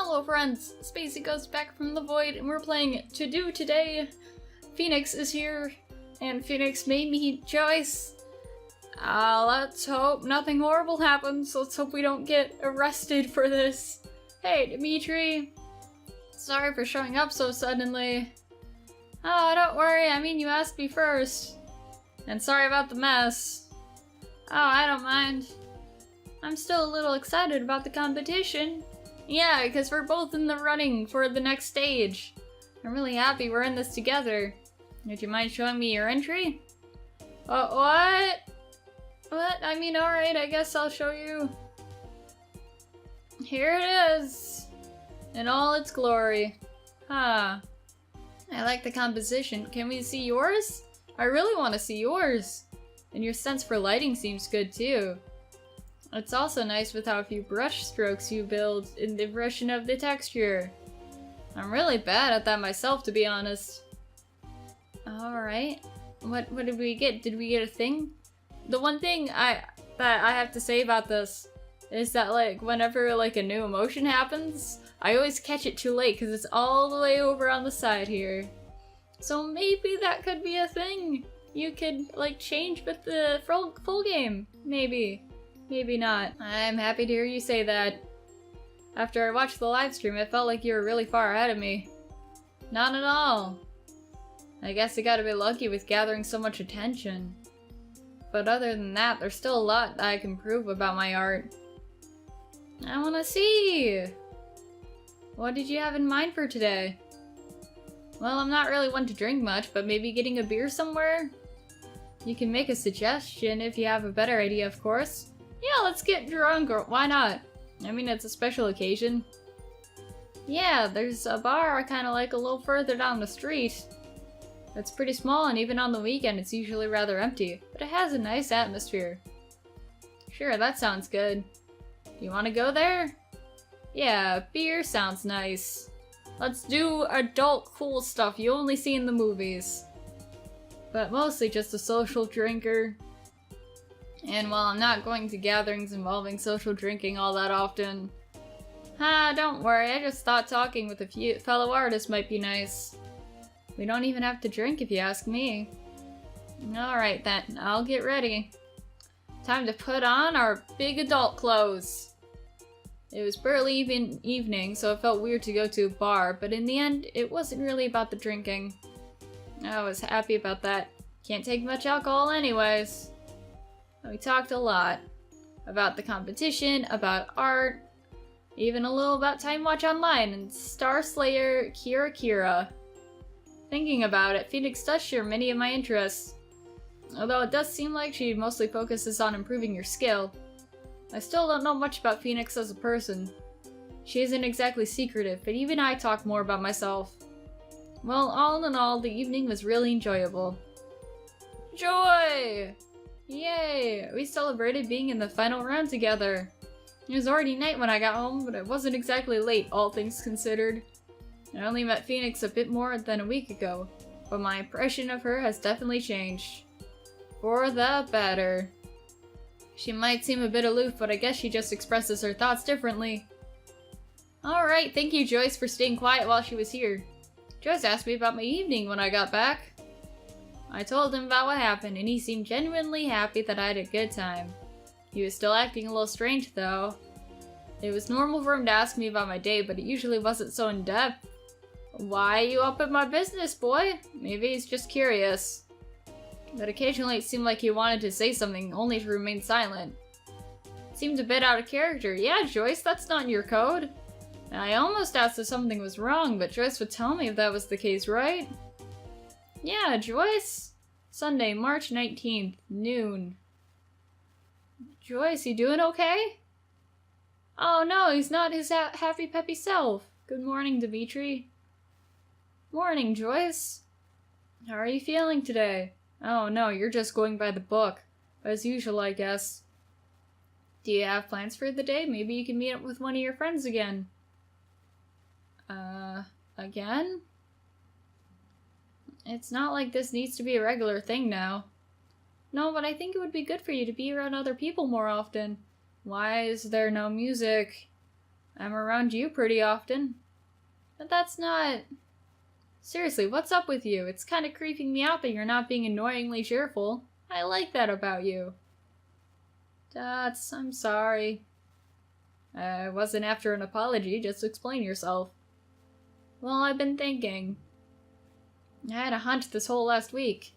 Hello friends, Spacey goes back from the void and we're playing To Do today. Phoenix is here and Phoenix made me eat Joyce. Let's hope nothing horrible happens. Let's hope we don't get arrested for this. Hey Dimitri, sorry for showing up so suddenly. Oh, don't worry, I mean you asked me first. And sorry about the mess. Oh, I don't mind. I'm still a little excited about the competition. Yeah, because we're both in the running for the next stage. I'm really happy we're in this together. Would you mind showing me your entry? What? What? I mean, alright, I guess I'll show you. Here it is. In all its glory. Huh. I like the composition. Can we see yours? I really want to see yours. And your sense for lighting seems good too. It's also nice with how few brush strokes you build in the impression of the texture. I'm really bad at that myself, to be honest. Alright. What did we get? Did we get a thing? The one thing that I have to say about this is that, like, whenever, like, a new emotion happens, I always catch it too late because it's all the way over on the side here. So maybe that could be a thing. You could, like, change with the full game. Maybe. Maybe not. I'm happy to hear you say that. After I watched the live stream, it felt like you were really far ahead of me. Not at all. I guess I gotta be lucky with gathering so much attention. But other than that, there's still a lot that I can prove about my art. I wanna see! What did you have in mind for today? Well, I'm not really one to drink much, but maybe getting a beer somewhere? You can make a suggestion if you have a better idea, of course. Yeah, let's get drunk, or why not? I mean, it's a special occasion. Yeah, there's a bar I kinda like a little further down the street. It's pretty small, and even on the weekend it's usually rather empty, but it has a nice atmosphere. Sure, that sounds good. Do you want to go there? Yeah, beer sounds nice. Let's do adult cool stuff you only see in the movies. But mostly just a social drinker. And while I'm not going to gatherings involving social drinking all that often. Don't worry, I just thought talking with a few fellow artists might be nice. We don't even have to drink if you ask me. Alright then, I'll get ready. Time to put on our big adult clothes. It was barely even evening, so it felt weird to go to a bar, but in the end, it wasn't really about the drinking. I was happy about that. Can't take much alcohol anyways. We talked a lot. About the competition, about art, even a little about Time Watch Online and Star Slayer Kira. Thinking about it, Phoenix does share many of my interests. Although it does seem like she mostly focuses on improving your skill. I still don't know much about Phoenix as a person. She isn't exactly secretive, but even I talk more about myself. Well, all in all, the evening was really enjoyable. Joy! Yay! We celebrated being in the final round together. It was already night when I got home, but it wasn't exactly late, all things considered. I only met Phoenix a bit more than a week ago, but my impression of her has definitely changed. For the better. She might seem a bit aloof, but I guess she just expresses her thoughts differently. Alright, thank you Joyce for staying quiet while she was here. Joyce asked me about my evening when I got back. I told him about what happened, and he seemed genuinely happy that I had a good time. He was still acting a little strange though. It was normal for him to ask me about my day, but it usually wasn't so in-depth. Why are you up in my business, boy? Maybe he's just curious. But occasionally it seemed like he wanted to say something, only to remain silent. It seemed a bit out of character. Yeah, Joyce, that's not in your code. I almost asked if something was wrong, but Joyce would tell me if that was the case, right? Yeah, Joyce. Sunday, March 19th, noon. Joyce, you doing okay? Oh no, he's not his happy peppy self. Good morning, Dimitri. Morning, Joyce. How are you feeling today? Oh no, you're just going by the book. As usual, I guess. Do you have plans for the day? Maybe you can meet up with one of your friends again. Again? It's not like this needs to be a regular thing now. No, but I think it would be good for you to be around other people more often. Why is there no music? I'm around you pretty often. But that's not... Seriously, what's up with you? It's kind of creeping me out that you're not being annoyingly cheerful. I like that about you. I'm sorry. I wasn't after an apology, just explain yourself. Well, I've been thinking. I had a hunch this whole last week.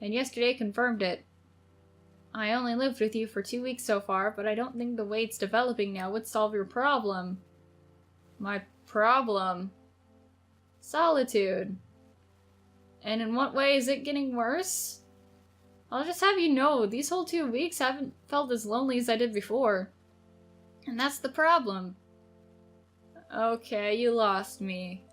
And yesterday confirmed it. I only lived with you for 2 weeks so far, but I don't think the way it's developing now would solve your problem. My problem? Solitude. And in what way is it getting worse? I'll just have you know, these whole 2 weeks I haven't felt as lonely as I did before. And that's the problem. Okay, you lost me.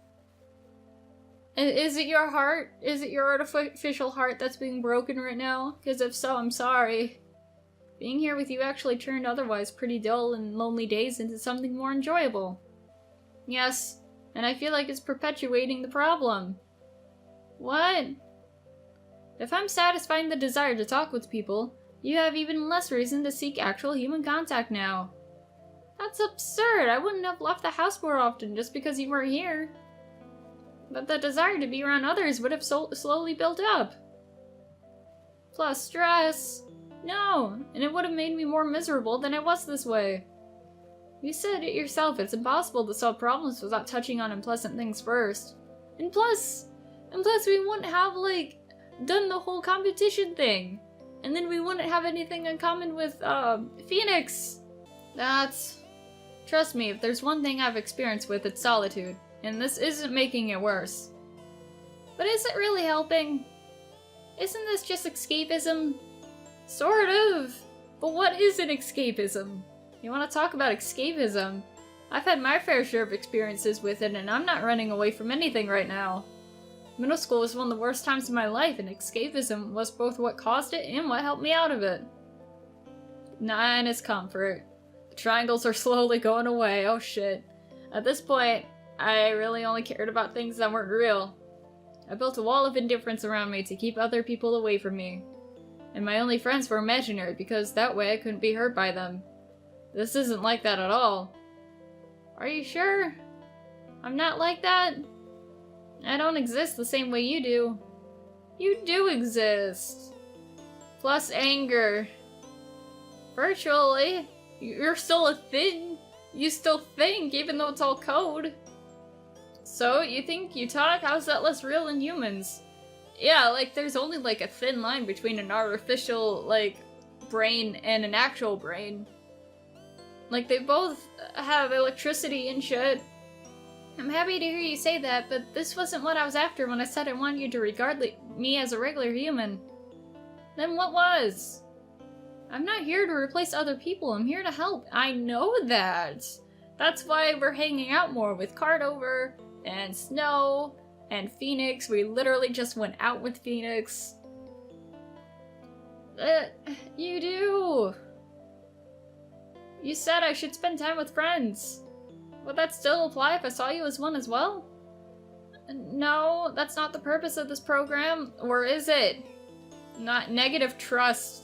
Is it your heart? Is it your artificial heart that's being broken right now? Because if so, I'm sorry. Being here with you actually turned otherwise pretty dull and lonely days into something more enjoyable. Yes, and I feel like it's perpetuating the problem. What? If I'm satisfying the desire to talk with people, you have even less reason to seek actual human contact now. That's absurd! I wouldn't have left the house more often just because you weren't here. But the desire to be around others would have slowly built up. Plus stress. No, and it would have made me more miserable than I was this way. You said it yourself, it's impossible to solve problems without touching on unpleasant things first. And plus we wouldn't have, done the whole competition thing. And then we wouldn't have anything in common with, Phoenix. Trust me, if there's one thing I've experienced with, it's solitude. And this isn't making it worse. But is it really helping? Isn't this just escapism? Sort of. But what is an escapism? You want to talk about escapism? I've had my fair share of experiences with it, and I'm not running away from anything right now. Middle school was one of the worst times of my life, and escapism was both what caused it and what helped me out of it. 9 is comfort. The triangles are slowly going away, oh shit. At this point, I really only cared about things that weren't real. I built a wall of indifference around me to keep other people away from me. And my only friends were imaginary because that way I couldn't be hurt by them. This isn't like that at all. Are you sure? I'm not like that? I don't exist the same way you do. You do exist. Plus anger. Virtually. You're still a thing. You still think, even though it's all code. So, you think you talk? How's that less real than humans? Yeah, there's only, a thin line between an artificial, brain and an actual brain. They both have electricity and shit. I'm happy to hear you say that, but this wasn't what I was after when I said I wanted you to regard me as a regular human. Then what was? I'm not here to replace other people, I'm here to help. I know that! That's why we're hanging out more with Cardover, and Snow, and Phoenix. We literally just went out with Phoenix. You do! You said I should spend time with friends. Would that still apply if I saw you as one as well? No, that's not the purpose of this program. Or is it? Not negative trust.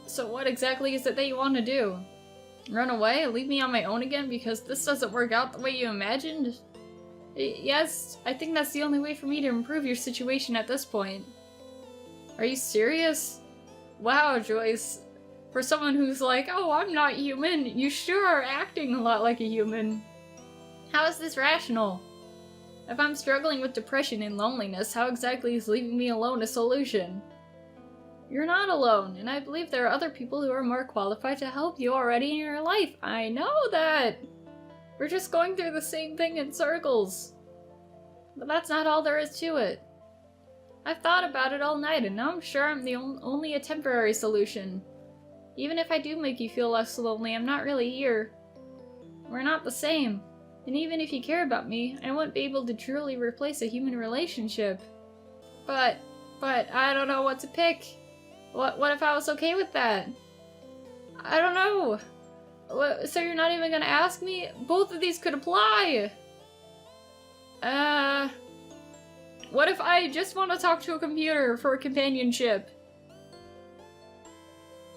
So what exactly is it that you want to do? Run away? Leave me on my own again because this doesn't work out the way you imagined? Yes, I think that's the only way for me to improve your situation at this point. Are you serious? Wow, Joyce. For someone who's like, oh, I'm not human, you sure are acting a lot like a human. How is this rational? If I'm struggling with depression and loneliness, how exactly is leaving me alone a solution? You're not alone, and I believe there are other people who are more qualified to help you already in your life. I know that! We're just going through the same thing in circles. But that's not all there is to it. I've thought about it all night, and now I'm sure I'm only a temporary solution. Even if I do make you feel less lonely, I'm not really here. We're not the same. And even if you care about me, I won't be able to truly replace a human relationship. But I don't know what to pick. What if I was okay with that? I don't know. So you're not even gonna ask me? Both of these could apply! What if I just want to talk to a computer for companionship?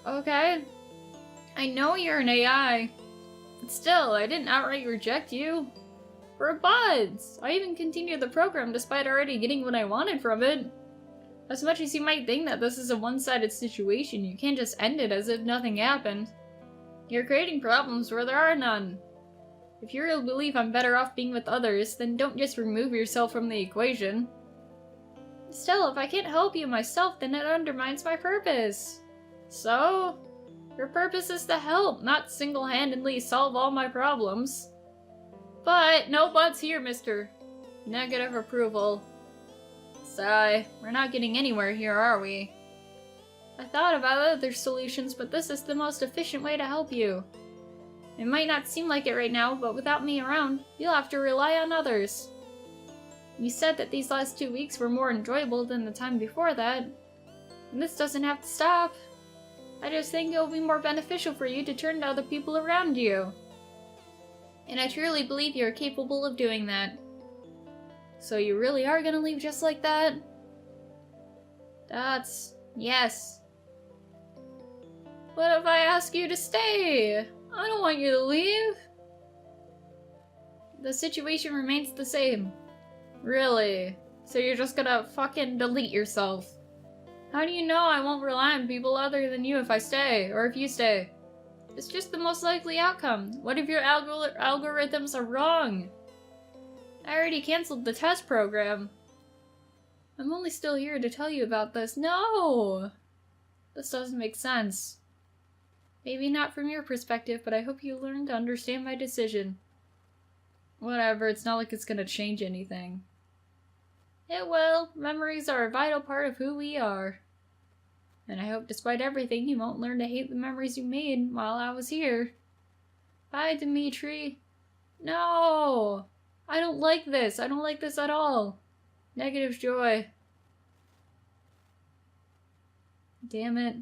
Okay. I know you're an AI. But still, I didn't outright reject you. We're buds! I even continued the program despite already getting what I wanted from it. As much as you might think that this is a one-sided situation, you can't just end it as if nothing happened. You're creating problems where there are none. If you really believe I'm better off being with others, then don't just remove yourself from the equation. Still, if I can't help you myself, then it undermines my purpose. So? Your purpose is to help, not single-handedly solve all my problems. But, no buts here, mister. Negative approval. Sigh, we're not getting anywhere here, are we? I thought about other solutions, but this is the most efficient way to help you. It might not seem like it right now, but without me around, you'll have to rely on others. You said that these last 2 weeks were more enjoyable than the time before that. And this doesn't have to stop. I just think it'll be more beneficial for you to turn to other people around you. And I truly believe you're capable of doing that. So you really are gonna leave just like that? Yes. What if I ask you to stay? I don't want you to leave. The situation remains the same. Really? So you're just gonna fucking delete yourself? How do you know I won't rely on people other than you if I stay, or if you stay? It's just the most likely outcome. What if your algorithms are wrong? I already canceled the test program. I'm only still here to tell you about this. No! This doesn't make sense. Maybe not from your perspective, but I hope you learn to understand my decision. Whatever, it's not like it's gonna change anything. It will. Memories are a vital part of who we are. And I hope despite everything, you won't learn to hate the memories you made while I was here. Bye, Dimitri. No! I don't like this. I don't like this at all. Negative joy. Damn it.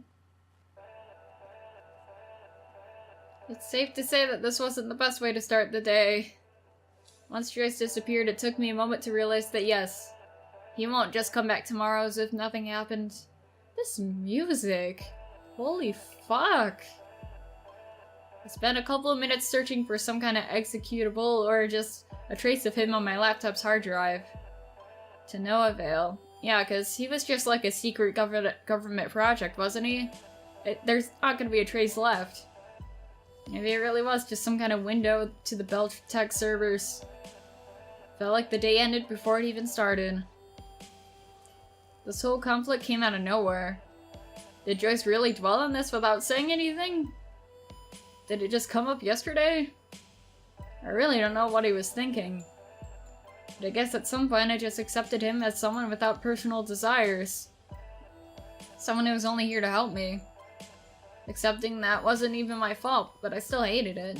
It's safe to say that this wasn't the best way to start the day. Once Joyce disappeared, it took me a moment to realize that yes, he won't just come back tomorrow as if nothing happened. This music. Holy fuck. I spent a couple of minutes searching for some kind of executable or just a trace of him on my laptop's hard drive. To no avail. Yeah, because he was just like a secret government project, wasn't he? There's not going to be a trace left. Maybe it really was just some kind of window to the Beltech servers. Felt like the day ended before it even started. This whole conflict came out of nowhere. Did Joyce really dwell on this without saying anything? Did it just come up yesterday? I really don't know what he was thinking. But I guess at some point I just accepted him as someone without personal desires. Someone who was only here to help me. Accepting that wasn't even my fault, but I still hated it.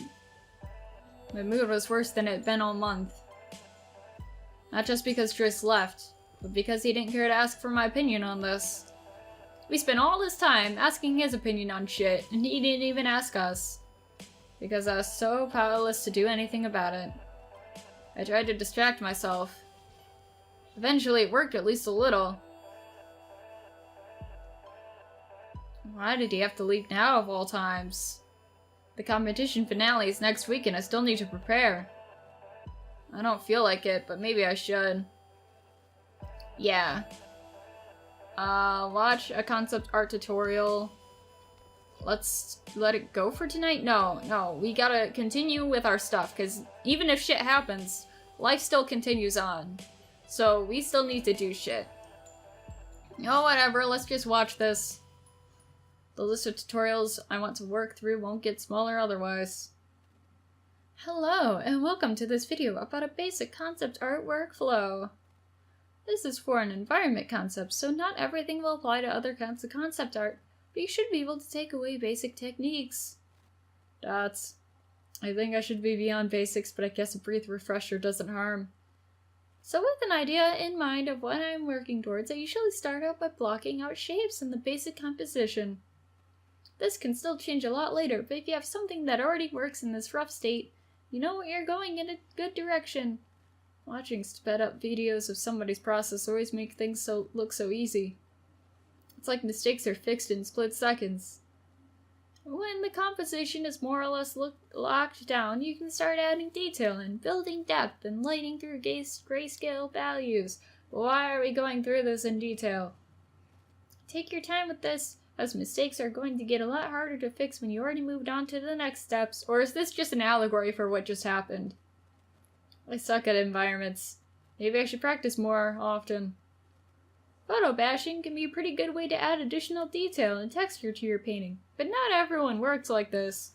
My mood was worse than it had been all month. Not just because Joyce left, but because he didn't care to ask for my opinion on this. We spent all this time asking his opinion on shit, and he didn't even ask us. Because I was so powerless to do anything about it. I tried to distract myself. Eventually it worked at least a little. Why did he have to leave now of all times? The competition finale is next week and I still need to prepare. I don't feel like it, but maybe I should. Yeah. Watch a concept art tutorial. Let's let it go for tonight? No, we gotta continue with our stuff, because even if shit happens, life still continues on. So we still need to do shit. Oh, whatever, let's just watch this. The list of tutorials I want to work through won't get smaller otherwise. Hello, and welcome to this video about a basic concept art workflow. This is for an environment concept, so not everything will apply to other kinds of concept art, but you should be able to take away basic techniques. Dots. I think I should be beyond basics, but I guess a brief refresher doesn't harm. So with an idea in mind of what I'm working towards, I usually start out by blocking out shapes and the basic composition. This can still change a lot later, but if you have something that already works in this rough state, you know you're going in a good direction. Watching sped up videos of somebody's process always make things look so easy. It's like mistakes are fixed in split seconds. When the composition is more or less locked down, you can start adding detail and building depth and lighting through grayscale values. Why are we going through this in detail? Take your time with this, as mistakes are going to get a lot harder to fix when you already moved on to the next steps. Or is this just an allegory for what just happened? I suck at environments. Maybe I should practice more often. Photo bashing can be a pretty good way to add additional detail and texture to your painting, but not everyone works like this.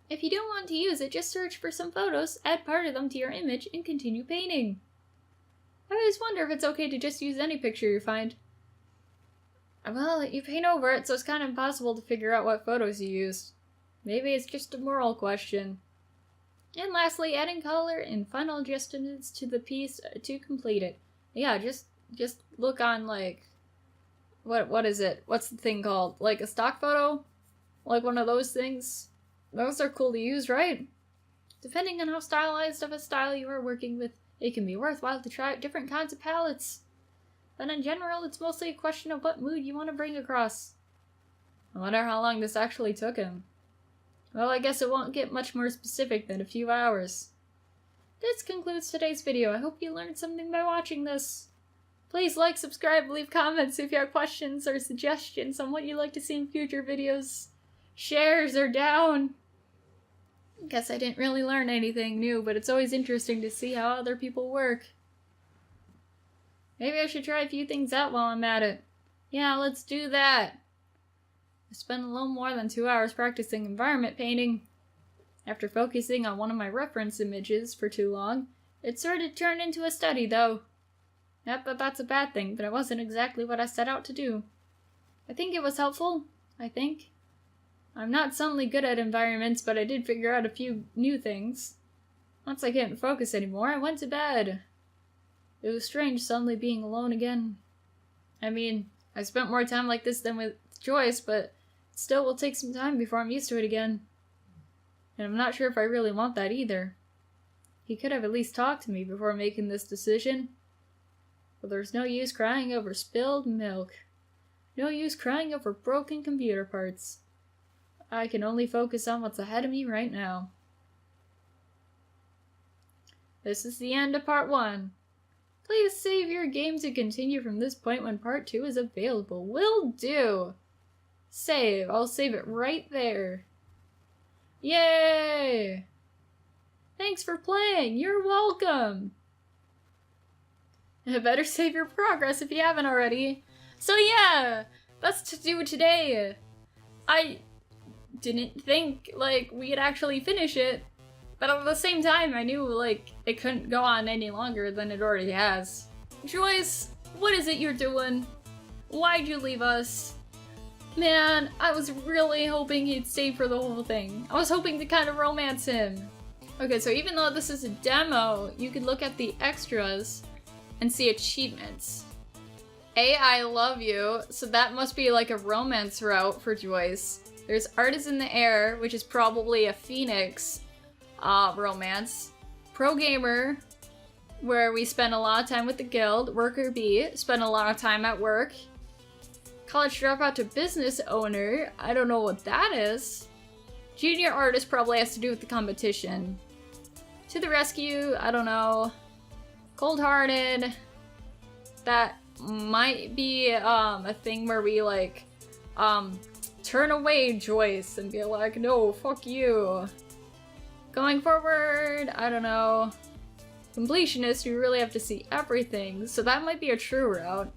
If you don't want to use it, just search for some photos, add part of them to your image, and continue painting. I always wonder if it's okay to just use any picture you find. Well, you paint over it, so it's kind of impossible to figure out what photos you used. Maybe it's just a moral question. And lastly, adding color and final adjustments to the piece to complete it. Yeah, just look on, like, what is it? What's the thing called? Like a stock photo? Like one of those things? Those are cool to use, right? Depending on how stylized of a style you are working with, it can be worthwhile to try out different kinds of palettes. But in general, it's mostly a question of what mood you want to bring across. I wonder how long this actually took him. Well, I guess it won't get much more specific than a few hours. This concludes today's video. I hope you learned something by watching this. Please like, subscribe, leave comments if you have questions or suggestions on what you'd like to see in future videos. Shares are down. Guess I didn't really learn anything new, but it's always interesting to see how other people work. Maybe I should try a few things out while I'm at it. Yeah, let's do that. I spent a little more than 2 hours practicing environment painting. After focusing on one of my reference images for too long, it sort of turned into a study, though. Not that that's a bad thing, but it wasn't exactly what I set out to do. I think it was helpful. I'm not suddenly good at environments, but I did figure out a few new things. Once I couldn't focus anymore, I went to bed. It was strange suddenly being alone again. I mean, I spent more time like this than with Joyce, but it still will take some time before I'm used to it again. And I'm not sure if I really want that either. He could have at least talked to me before making this decision. But there's no use crying over spilled milk. No use crying over broken computer parts. I can only focus on what's ahead of me right now. This is the end of part 1. Please save your game to continue from this point when part 2 is available. Will do! Save. I'll save it right there. Yay! Thanks for playing. You're welcome. Better save your progress if you haven't already. So yeah, that's to do today. I didn't think, like, we'd actually finish it, but at the same time, I knew, like, it couldn't go on any longer than it already has. Joyce, what is it you're doing? Why'd you leave us? Man, I was really hoping he'd stay for the whole thing. I was hoping to kind of romance him. Okay, so even though this is a demo, you could look at the extras and see achievements. I love you, so that must be like a romance route for Joyce. There's Art is in the Air, which is probably a Phoenix romance. Pro Gamer, where we spend a lot of time with the guild. Worker B, spend a lot of time at work. College Dropout to Business Owner, I don't know what that is. Junior Artist probably has to do with the competition. To the Rescue, I don't know. Cold-Hearted, that might be a thing where we like turn away Joyce and be like, no, fuck you. Going Forward, I don't know. Completionist, you really have to see everything, so that might be a true route.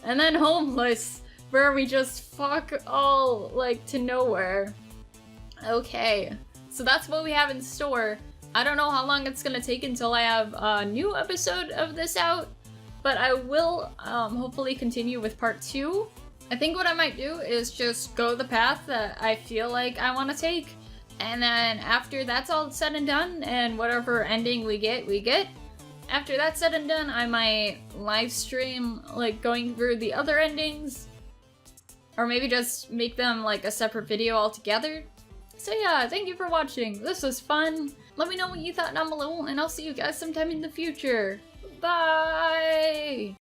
And then Homeless, where we just fuck all like to nowhere. Okay, so that's what we have in store. I don't know how long it's gonna take until I have a new episode of this out, but I will hopefully continue with part 2. I think what I might do is just go the path that I feel like I want to take, and then after that's all said and done, and whatever ending we get, after that's said and done, I might live stream like going through the other endings, or maybe just make them like a separate video altogether. So yeah, thank you for watching. This was fun. Let me know what you thought down below, and I'll see you guys sometime in the future. Bye!